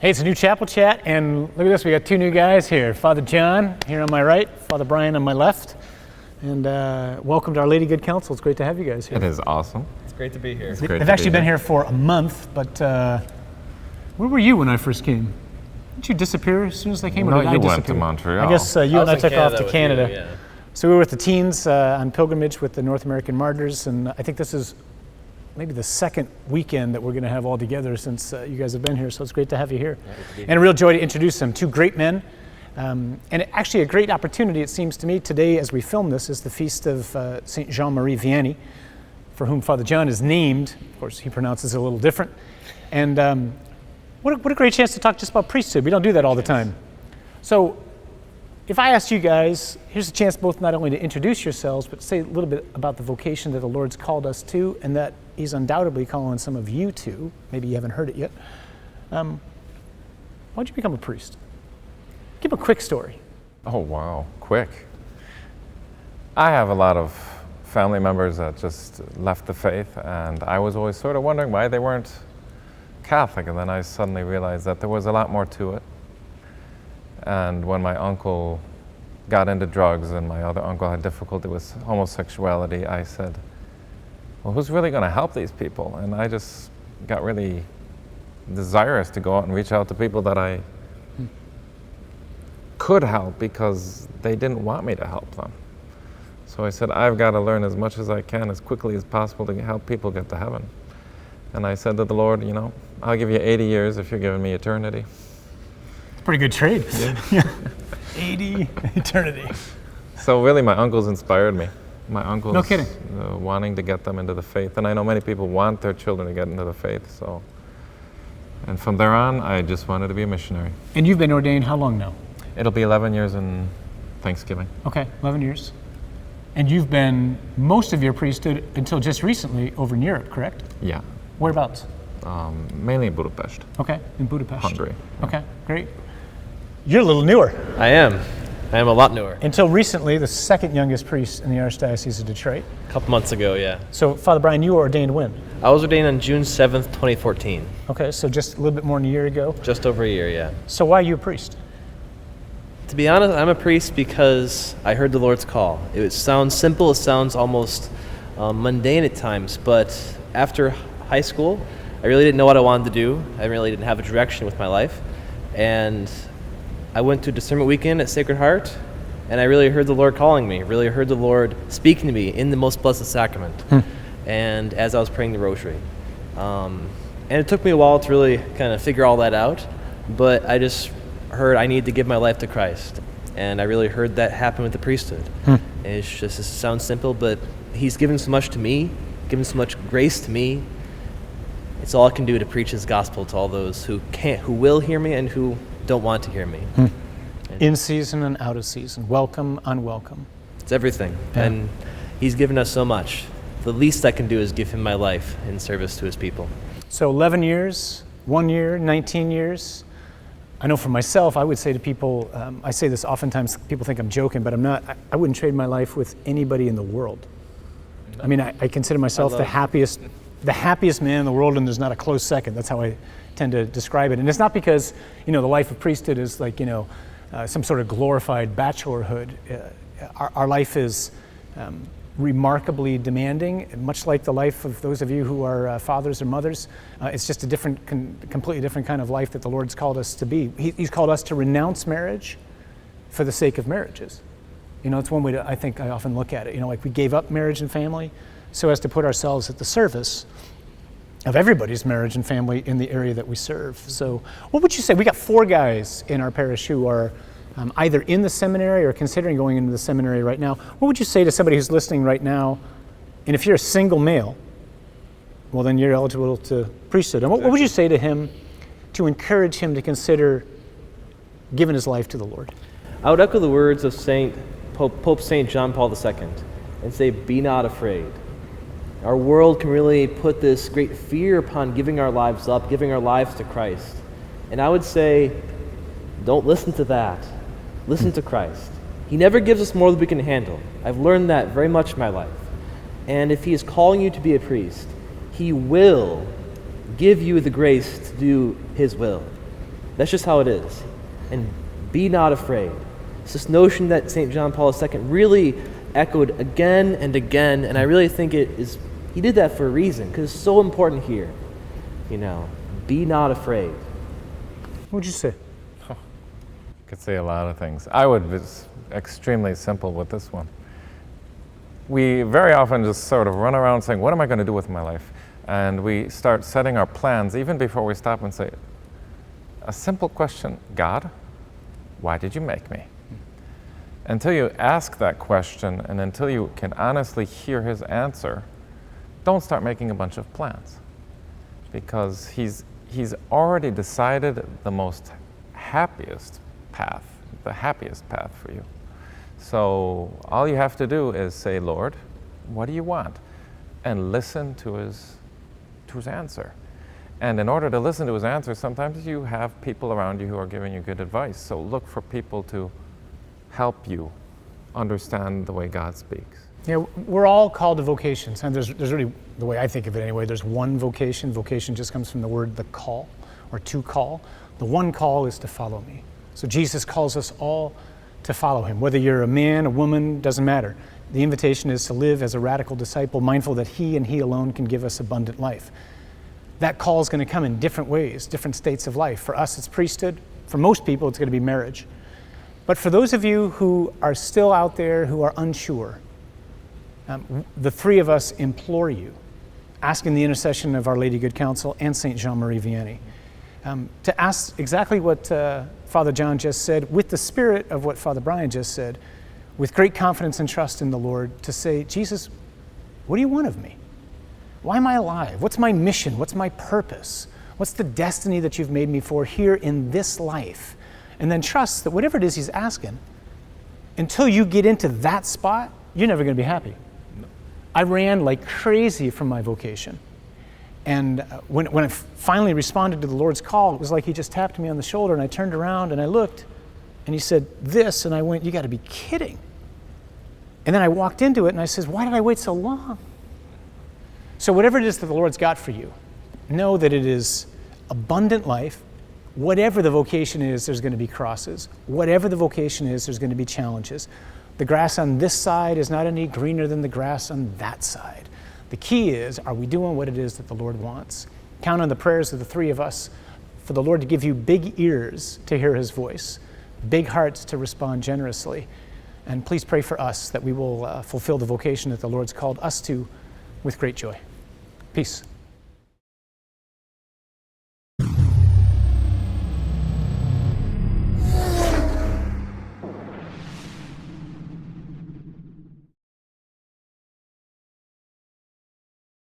Hey, it's a new chapel chat, and look at this, we got two new guys here. Father John here on my right, Father Brian on my left. And welcome to Our Lady Good Counsel. It's great to have you guys here. It is awesome. It's great to be here. I've actually been here for a month, but where were you when I first came? Didn't you disappear as soon as I came? No, or did I you disappear? went to Montreal. I guess you and I took off to Canada. Yeah. So we were with the teens on pilgrimage with the North American Martyrs, and I think this is maybe the second weekend that we're going to have all together since you guys have been here, so it's great to have you here. And a real joy to introduce them, two great men, and actually a great opportunity, it seems to me. Today, as we film this, is the feast of St. Jean-Marie Vianney, for whom Father John is named. Of course, he pronounces it a little different. And what a great chance to talk just about priesthood. We don't do that all the time. So if I asked you guys, here's a chance both not only to introduce yourselves, but say a little bit about the vocation that the Lord's called us to, and that He's undoubtedly calling some of you to. Maybe you haven't heard it yet. Why'd you become a priest? Give a quick story. Oh, wow, quick. I have a lot of family members that just left the faith, and I was always sort of wondering why they weren't Catholic, and then I suddenly realized that there was a lot more to it. And when my uncle got into drugs and my other uncle had difficulty with homosexuality, I said, well, who's really going to help these people? And I just got really desirous to go out and reach out to people that I could help because they didn't want me to help them. So I said, I've got to learn as much as I can, as quickly as possible, to help people get to heaven. And I said to the Lord, you know, I'll give you 80 years if you're giving me eternity. It's a pretty good trade. Yeah. 80, eternity. So really, my uncles inspired me. My uncles, no kidding. Wanting to get them into the faith. And I know many people want their children to get into the faith. So, and from there on, I just wanted to be a missionary. And you've been ordained how long now? It'll be 11 years in Thanksgiving. Okay, 11 years. And you've been most of your priesthood until just recently over in Europe, correct? Yeah. Whereabouts? Mainly in Budapest. Okay, in Budapest. Hungary. Okay, great. You're a little newer. I am a lot newer. Until recently, the second youngest priest in the Archdiocese of Detroit. A couple months ago, yeah. So, Father Brian, you were ordained when? I was ordained on June 7th, 2014. Okay, so just a little bit more than a year ago. Just over a year, yeah. So why are you a priest? To be honest, I'm a priest because I heard the Lord's call. It sounds simple, it sounds almost mundane at times, but after high school, I really didn't know what I wanted to do. I really didn't have a direction with my life. And I went to discernment weekend at Sacred Heart, and I really heard the Lord calling me, really heard the Lord speaking to me in the most blessed sacrament. And as I was praying the rosary. And it took me a while to really kind of figure all that out, but I just heard I need to give my life to Christ. And I really heard that happen with the priesthood. And it sounds simple, but He's given so much to me, given so much grace to me. It's all I can do to preach His gospel to all those who will hear me and who don't want to hear me. In season and out of season, welcome, unwelcome. It's everything. Yeah. And He's given us so much. The least I can do is give Him my life in service to His people. So 11 years, 1 year, 19 years. I know for myself, I would say to people, I say this oftentimes, people think I'm joking, but I'm not. I wouldn't trade my life with anybody in the world. I mean, I consider myself the happiest man in the world, and there's not a close second. That's how I tend to describe it. And it's not because, the life of priesthood is like, some sort of glorified bachelorhood. Our life is remarkably demanding, much like the life of those of you who are fathers or mothers. It's just a completely different kind of life that the Lord's called us to be. He's called us to renounce marriage for the sake of marriages. It's one way to, I think I often look at it. Like we gave up marriage and family so as to put ourselves at the service of everybody's marriage and family in the area that we serve. So what would you say? We got 4 guys in our parish who are either in the seminary or considering going into the seminary right now. What would you say to somebody who's listening right now? And if you're a single male, well, then you're eligible to priesthood. And what would you say to him to encourage him to consider giving his life to the Lord? I would echo the words of Pope St. John Paul II and say, be not afraid. Our world can really put this great fear upon giving our lives up, giving our lives to Christ. And I would say, don't listen to that. Listen to Christ. He never gives us more than we can handle. I've learned that very much in my life. And if He is calling you to be a priest, He will give you the grace to do His will. That's just how it is. And be not afraid. It's this notion that St. John Paul II really echoed again and again, and I really think he did that for a reason, because it's so important here. Be not afraid. What would you say? Could say a lot of things. I would be extremely simple with this one. We very often just sort of run around saying, what am I going to do with my life? And we start setting our plans even before we stop and say, a simple question, God, why did you make me? Until you ask that question and until you can honestly hear his answer, don't start making a bunch of plans. Because he's already decided the most happiest path, the happiest path for you. So all you have to do is say, Lord, what do you want? And listen to his answer. And in order to listen to his answer, sometimes you have people around you who are giving you good advice. So look for people to help you understand the way God speaks. Yeah, we're all called to vocations, and there's really, the way I think of it anyway, there's one vocation. Vocation just comes from the word the call, or to call. The one call is to follow me. So Jesus calls us all to follow him. Whether you're a man, a woman, doesn't matter. The invitation is to live as a radical disciple, mindful that he and he alone can give us abundant life. That call is going to come in different ways, different states of life. For us, it's priesthood. For most people, it's going to be marriage. But for those of you who are still out there, who are unsure, the three of us implore you, asking the intercession of Our Lady Good Counsel and St. Jean-Marie Vianney, to ask exactly what Father John just said, with the spirit of what Father Brian just said, with great confidence and trust in the Lord, to say, Jesus, what do you want of me? Why am I alive? What's my mission? What's my purpose? What's the destiny that you've made me for here in this life? And then trust that whatever it is he's asking, until you get into that spot, you're never going to be happy. No. I ran like crazy from my vocation. And when I finally responded to the Lord's call, it was like he just tapped me on the shoulder, and I turned around and I looked, and he said, this, and I went, you got to be kidding. And then I walked into it and I says, why did I wait so long? So whatever it is that the Lord's got for you, know that it is abundant life. Whatever the vocation is, there's going to be crosses. Whatever the vocation is, there's going to be challenges. The grass on this side is not any greener than the grass on that side. The key is, are we doing what it is that the Lord wants? Count on the prayers of the three of us for the Lord to give you big ears to hear his voice, big hearts to respond generously. And please pray for us that we will fulfill the vocation that the Lord's called us to with great joy. Peace.